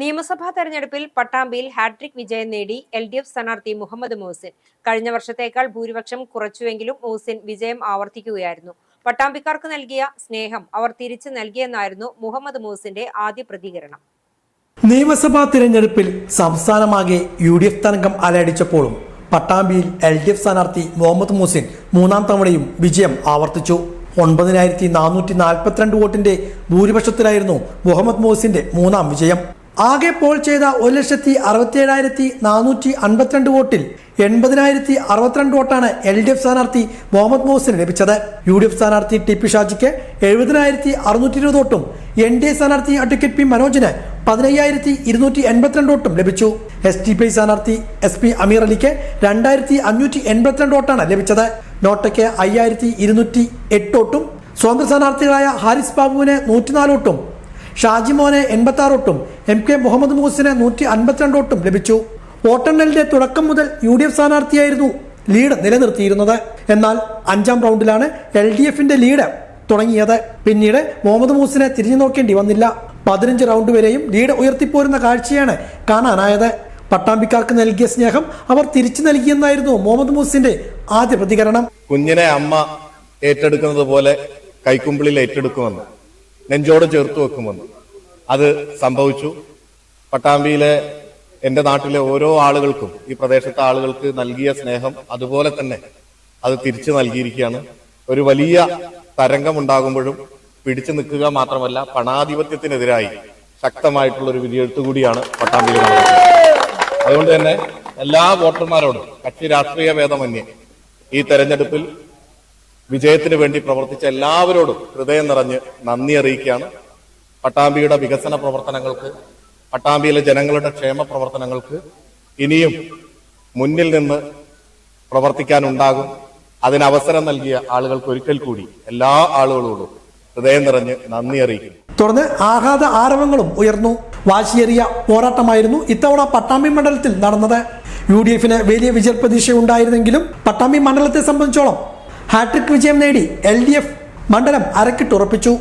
നിയമസഭാ തെരഞ്ഞെടുപ്പിൽ പട്ടാമ്പിയിൽ ഹാട്രിക് വിജയം നേടി LDF സ്ഥാനാർത്ഥി മുഹമ്മദ് മുഹസിൻ. കഴിഞ്ഞ വർഷത്തേക്കാൾ ഭൂരിപക്ഷം കുറച്ചുവെങ്കിലും മുഹസിൻ വിജയം ആവർത്തിക്കുകയായിരുന്നു. പട്ടാമ്പിക്കാർക്ക് നൽകിയ സ്നേഹം അവർ തിരിച്ചു നൽകിയെന്നായിരുന്നു മുഹമ്മദ് മുഹസിന്റെ ആദ്യ പ്രതികരണം. നിയമസഭാ തിരഞ്ഞെടുപ്പിൽ സംസ്ഥാനമാകെ UDF തരംഗം അലയടിച്ചപ്പോഴും പട്ടാമ്പിയിൽ LDF സ്ഥാനാർത്ഥി മുഹമ്മദ് മുഹസിൻ മൂന്നാം തവണയും വിജയം ആവർത്തിച്ചു. 9442 വോട്ടിന്റെ ഭൂരിപക്ഷത്തിലായിരുന്നു മുഹമ്മദ് മുഹസിന്റെ മൂന്നാം വിജയം. ആകെ പോൾ ചെയ്ത 1,67,452 വോട്ടിൽ 80,062 വോട്ടാണ് LDF സ്ഥാനാർത്ഥി മുഹമ്മദ് മുഹസിന് ലഭിച്ചത്. UDF സ്ഥാനാർത്ഥി TP ഷാജിക്ക് 70,620 വോട്ടും NDA സ്ഥാനാർത്ഥി അഡ്വക്കേറ്റ് P മനോജിന് 15,282 വോട്ടും ലഭിച്ചു. SDPI സ്ഥാനാർത്ഥി SP അമീർ അലിക്ക് 2,582 വോട്ടാണ് ലഭിച്ചത്. നോട്ടയ്ക്ക് 5,208 വോട്ടും സ്വതന്ത്ര സ്ഥാനാർത്ഥികളായ ഹാരിസ് ബാബുവിന് 104 വോട്ടും ഷാജി മോനെ 86 വോട്ടും MK മുഹമ്മദ് മുഹസിന് 152 വോട്ടും ലഭിച്ചു. വോട്ടെണ്ണലിന്റെ തുടക്കം മുതൽ UDF സ്ഥാനാർത്ഥിയായിരുന്നു ലീഡ് നിലനിർത്തിയിരുന്നത്. എന്നാൽ 5ാം റൗണ്ടിലാണ് LDFന്റെ ലീഡ് തുടങ്ങിയത്. പിന്നീട് മുഹമ്മദ് മുഹസിനെ തിരിഞ്ഞു നോക്കേണ്ടി വന്നില്ല. 15 റൗണ്ട് വരെയും ലീഡ് ഉയർത്തിപ്പോരുന്ന കാഴ്ചയാണ് കാണാനായത്. പട്ടാമ്പിക്കാർക്ക് നൽകിയ സ്നേഹം അവർ തിരിച്ചു നൽകിയെന്നായിരുന്നു മുഹമ്മദ് മുഹസിന്റെ ആദ്യ പ്രതികരണം. കുഞ്ഞിനെ അമ്മ ഏറ്റെടുക്കുന്നത് പോലെ കൈക്കുമ്പിളിൽ ഏറ്റെടുക്കുമെന്ന്, നെഞ്ചോട് ചേർത്ത് വെക്കുമെന്ന് അത് സംഭവിച്ചു. പട്ടാമ്പിയിലെ എന്റെ നാട്ടിലെ ഓരോ ആളുകൾക്കും, ഈ പ്രദേശത്തെ ആളുകൾക്ക് നൽകിയ സ്നേഹം അതുപോലെ തന്നെ അത് തിരിച്ചു നൽകിയിരിക്കുകയാണ്. ഒരു വലിയ തരംഗം ഉണ്ടാകുമ്പോഴും പിടിച്ചു നിൽക്കുക മാത്രമല്ല, പണാധിപത്യത്തിനെതിരായി ശക്തമായിട്ടുള്ള ഒരു വിധിയെഴുത്തു കൂടിയാണ് പട്ടാമ്പിയിൽ നടന്നത്. അതുകൊണ്ട് തന്നെ എല്ലാ വോട്ടർമാരോടും കക്ഷി രാഷ്ട്രീയ ഭേദമന്യേ ഈ തെരഞ്ഞെടുപ്പിൽ വിജയത്തിന് വേണ്ടി പ്രവർത്തിച്ച എല്ലാവരോടും ഹൃദയം നിറഞ്ഞ് നന്ദി അറിയിക്കുകയാണ്. പട്ടാമ്പിയുടെ വികസന പ്രവർത്തനങ്ങൾക്ക്, പട്ടാമ്പിയിലെ ജനങ്ങളുടെ ക്ഷേമ പ്രവർത്തനങ്ങൾക്ക് ഇനിയും മുന്നിൽ നിന്ന് പ്രവർത്തിക്കാനുണ്ടാകും. അതിനവസരം നൽകിയ ആളുകൾക്ക് ഒരിക്കൽ കൂടി എല്ലാ ആളുകളോടും ഹൃദയം നിറഞ്ഞ് നന്ദി അറിയിക്കുന്നു. തുടർന്ന് ആഹ്ലാദ ആരവങ്ങളും ഉയർന്നു. വാശിയേറിയ പോരാട്ടമായിരുന്നു ഇത്തവണ പട്ടാമ്പി മണ്ഡലത്തിൽ നടന്നത്. UDFന് വലിയ വിജയപ്രതീക്ഷ ഉണ്ടായിരുന്നെങ്കിലും പട്ടാമ്പി മണ്ഡലത്തെ സംബന്ധിച്ചോളം ഹാട്രിക് വിജയം നേടി LDF മണ്ഡലം അരക്കിട്ടുറപ്പിച്ചു.